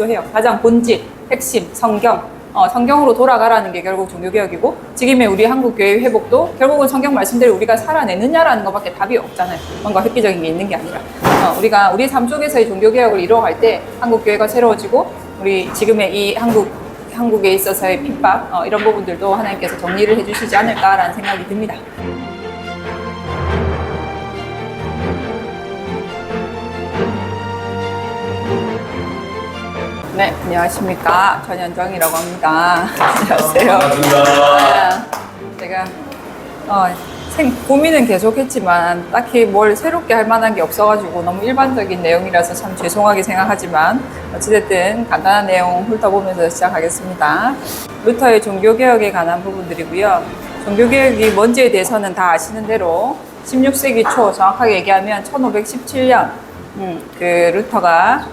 얘기도 해요. 가장 본질, 핵심, 성경. 성경으로 돌아가라는 게 결국 종교개혁이고, 지금의 우리 한국교회 회복도 결국은 성경 말씀대로 우리가 살아내느냐라는 것밖에 답이 없잖아요. 뭔가 획기적인 게 있는 게 아니라. 우리가 우리 삶 속에서의 종교개혁을 이루어갈 때 한국교회가 새로워지고, 우리 지금의 이 한국에 있어서의 핍박, 이런 부분들도 하나님께서 정리를 해주시지 않을까라는 생각이 듭니다. 네, 안녕하십니까. 전현정이라고 합니다. 안녕하세요. 반갑습니다. 제가 고민은 계속했지만 딱히 뭘 새롭게 할 만한 게 없어가지고 너무 일반적인 내용이라서 참 죄송하게 생각하지만, 어찌됐든 간단한 내용 훑어보면서 시작하겠습니다. 루터의 종교개혁에 관한 부분들이고요. 종교개혁이 뭔지에 대해서는 다 아시는 대로 16세기 초, 정확하게 얘기하면 1517년 그 루터가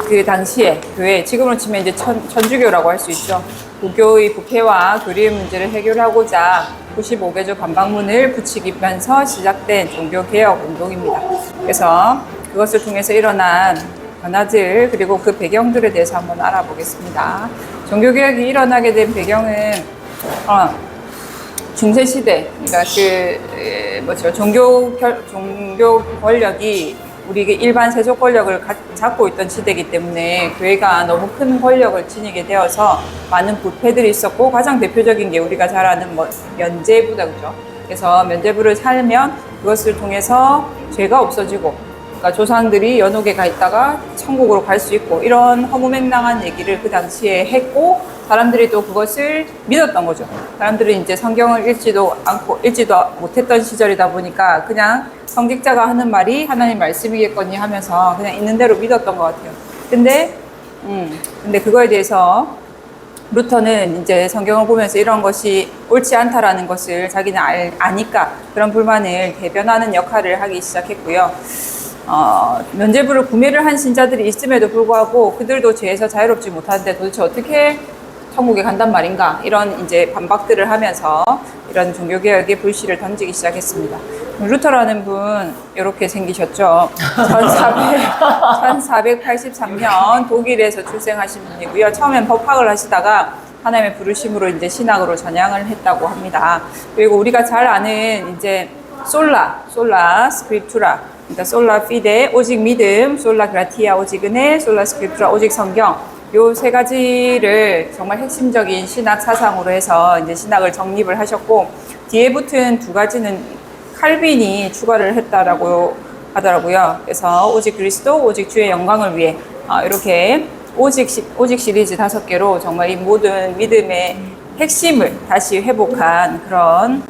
그 당시에 교회, 지금으로 치면 이제 천주교라고 할 수 있죠. 부교의 부패와 교리의 문제를 해결하고자 95개조 반박문을 부추기면서 시작된 종교개혁 운동입니다. 그래서 그것을 통해서 일어난 변화들, 그리고 그 배경들에 대해서 한번 알아보겠습니다. 종교개혁이 일어나게 된 배경은 중세시대, 그러니까 종교 권력이 우리 일반 세속 권력을 잡고 있던 시대이기 때문에 교회가 너무 큰 권력을 지니게 되어서 많은 부패들이 있었고, 가장 대표적인 게 우리가 잘 아는 면죄부다, 그죠? 그래서 면죄부를 살면 그것을 통해서 죄가 없어지고, 그러니까 조상들이 연옥에 가 있다가 천국으로 갈 수 있고, 이런 허무맹랑한 얘기를 그 당시에 했고, 사람들이 또 그것을 믿었던 거죠. 사람들은 이제 성경을 읽지도 못했던 시절이다 보니까 그냥 성직자가 하는 말이 하나님 말씀이겠거니 하면서 그냥 있는 대로 믿었던 것 같아요. 근데 그거에 대해서 루터는 이제 성경을 보면서 이런 것이 옳지 않다라는 것을 자기는 아니까 그런 불만을 대변하는 역할을 하기 시작했고요. 면죄부를 구매를 한 신자들이 있음에도 불구하고 그들도 죄에서 자유롭지 못하는데 도대체 어떻게 천국에 간단 말인가, 이런 이제 반박들을 하면서 이런 종교개혁의 불씨를 던지기 시작했습니다. 루터라는 분 이렇게 생기셨죠. 1483년 독일에서 출생하신 분이고요. 처음엔 법학을 하시다가 하나님의 부르심으로 이제 신학으로 전향을 했다고 합니다. 그리고 우리가 잘 아는 이제 솔라 스크립투라, 그러니까 솔라 피데 오직 믿음, 솔라 그라티아 오직 은혜, 솔라 스크립투라 오직 성경, 요 세 가지를 정말 핵심적인 신학 사상으로 해서 이제 신학을 정립을 하셨고, 뒤에 붙은 두 가지는 칼빈이 추가를 했다라고 하더라고요. 그래서 오직 그리스도, 오직 주의 영광을 위해, 이렇게 오직 시리즈 5개로 정말 이 모든 믿음의 핵심을 다시 회복한 그런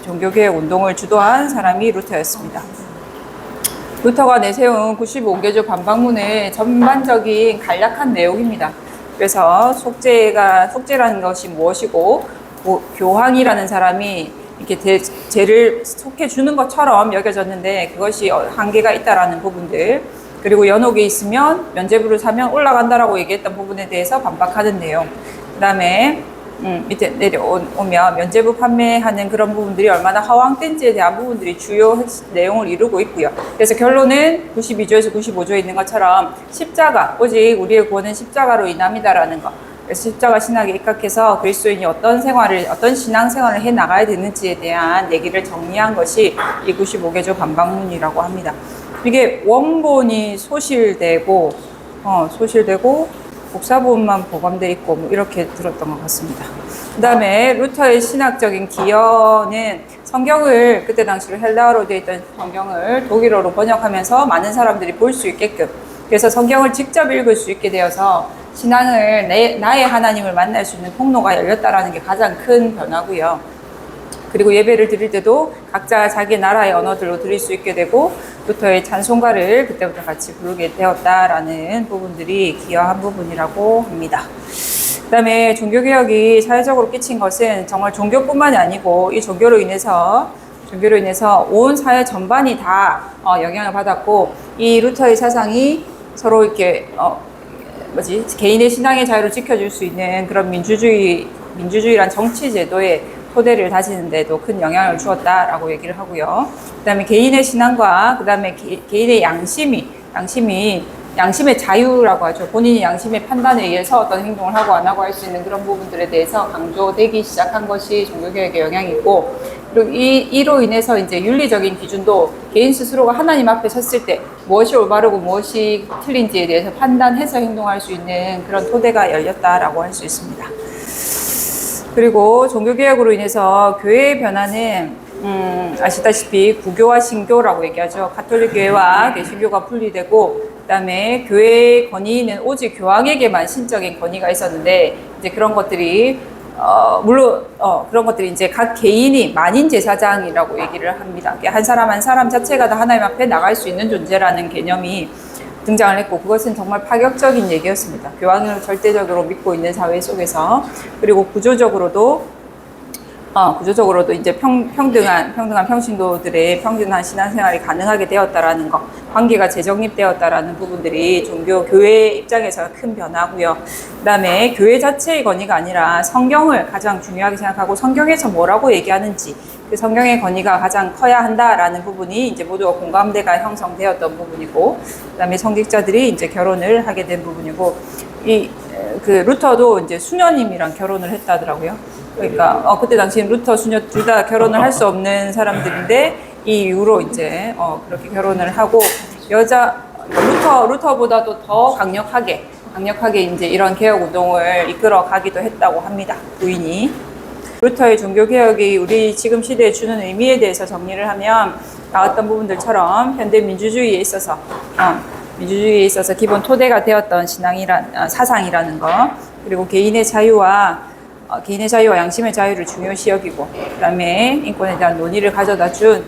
종교개혁 운동을 주도한 사람이 루터였습니다. 루터가 내세운 95개조 반박문의 전반적인 간략한 내용입니다. 그래서 속죄라는 것이 무엇이고, 교황이라는 사람이 이렇게 죄를 속해주는 것처럼 여겨졌는데 그것이 한계가 있다라는 부분들, 그리고 연옥에 있으면 면죄부를 사면 올라간다라고 얘기했던 부분에 대해서 반박하는 내용, 그 다음에 밑에 내려오면 면죄부 판매하는 그런 부분들이 얼마나 허황된지에 대한 부분들이 주요 내용을 이루고 있고요. 그래서 결론은 92조에서 95조에 있는 것처럼 십자가, 오직 우리의 구원은 십자가로 인함이다라는 것. 그래서 십자가 신학에 입각해서 그리스도인이 어떤 신앙생활을 해 나가야 되는지에 대한 얘기를 정리한 것이 이 95개조 반박문이라고 합니다. 이게 원본이 소실되고 복사본만 보관돼 있고 이렇게 들었던 것 같습니다. 그 다음에 루터의 신학적인 기여는 성경을, 그때 당시로 헬라어로 되어 있던 성경을 독일어로 번역하면서 많은 사람들이 볼 수 있게끔, 그래서 성경을 직접 읽을 수 있게 되어서 신앙을 나의 하나님을 만날 수 있는 통로가 열렸다라는 게 가장 큰 변화고요. 그리고 예배를 드릴 때도 각자 자기 나라의 언어들로 드릴 수 있게 되고, 루터의 찬송가를 그때부터 같이 부르게 되었다라는 부분들이 기여한 부분이라고 합니다. 그 다음에 종교개혁이 사회적으로 끼친 것은 정말 종교뿐만이 아니고, 이 종교로 인해서 온 사회 전반이 다 영향을 받았고, 이 루터의 사상이 서로 이렇게 개인의 신앙의 자유를 지켜줄 수 있는 그런 민주주의란 정치 제도의 토대를 다지는 데도 큰 영향을 주었다라고 얘기를 하고요. 그 다음에 개인의 신앙과 그 다음에 개인의 양심이 양심의 자유라고 하죠. 본인이 양심의 판단에 의해서 어떤 행동을 하고 안 하고 할 수 있는 그런 부분들에 대해서 강조되기 시작한 것이 종교개혁의 영향이고, 그리고 이로 인해서 이제 윤리적인 기준도 개인 스스로가 하나님 앞에 섰을 때 무엇이 올바르고 무엇이 틀린지에 대해서 판단해서 행동할 수 있는 그런 토대가 열렸다라고 할 수 있습니다. 그리고 종교개혁으로 인해서 교회의 변화는 아시다시피 구교와 신교라고 얘기하죠. 가톨릭 교회와 개신교가 분리되고, 그다음에 교회의 권위는 오직 교황에게만 신적인 권위가 있었는데, 이제 그런 것들이 물론 그런 것들이 이제 각 개인이 만인 제사장이라고 얘기를 합니다. 한 사람 한 사람 자체가 다 하나님 앞에 나갈 수 있는 존재라는 개념이 등장을 했고, 그것은 정말 파격적인 얘기였습니다. 교황을 절대적으로 믿고 있는 사회 속에서. 그리고 구조적으로도 이제 평등한 평신도들의 평등한 신앙생활이 가능하게 되었다라는 것, 관계가 재정립되었다라는 부분들이 교회의 입장에서 큰 변화고요. 그다음에 교회 자체의 권위가 아니라 성경을 가장 중요하게 생각하고 성경에서 뭐라고 얘기하는지, 그 성경의 권위가 가장 커야 한다라는 부분이 이제 모두가 공감대가 형성되었던 부분이고, 그다음에 성직자들이 이제 결혼을 하게 된 부분이고, 그 루터도 이제 수녀님이랑 결혼을 했다더라고요. 그러니까 그때 당시엔 루터, 수녀 둘 다 결혼을 할 수 없는 사람들인데, 이 이후로 이제 그렇게 결혼을 하고, 루터보다도 더 강력하게 이제 이런 개혁 운동을 이끌어 가기도 했다고 합니다. 부인이. 루터의 종교개혁이 우리 지금 시대에 주는 의미에 대해서 정리를 하면, 나왔던 부분들처럼 현대 민주주의에 있어서 기본 토대가 되었던 사상이라는 거, 그리고 개인의 자유와 양심의 자유를 중요시 여기고, 그다음에 인권에 대한 논의를 가져다 준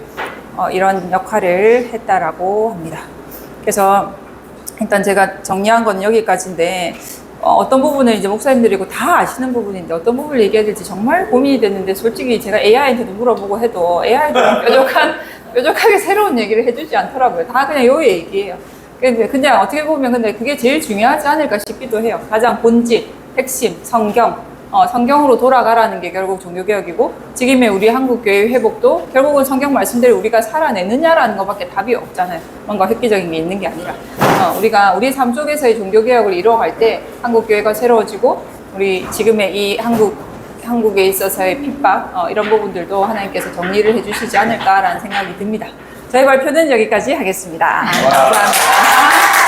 이런 역할을 했다라고 합니다. 그래서 일단 제가 정리한 건 여기까지인데, 어떤 부분을 이제 목사님들이고 다 아시는 부분인데 어떤 부분을 얘기해야 될지 정말 고민이 됐는데, 솔직히 제가 AI한테도 물어보고 해도 AI도 뾰족하게 새로운 얘기를 해주지 않더라고요. 다 그냥 요 얘기예요. 그냥 어떻게 보면 근데 그게 제일 중요하지 않을까 싶기도 해요. 가장 본질, 핵심, 성경으로 돌아가라는 게 결국 종교개혁이고, 지금의 우리 한국교회의 회복도 결국은 성경 말씀대로 우리가 살아내느냐라는 것밖에 답이 없잖아요. 뭔가 획기적인 게 있는 게 아니라. 우리가 우리 삶 속에서의 종교개혁을 이루어갈 때 한국교회가 새로워지고, 우리 지금의 이 한국에 있어서의 핍박, 이런 부분들도 하나님께서 정리를 해주시지 않을까라는 생각이 듭니다. 저희 발표는 여기까지 하겠습니다. 감사합니다.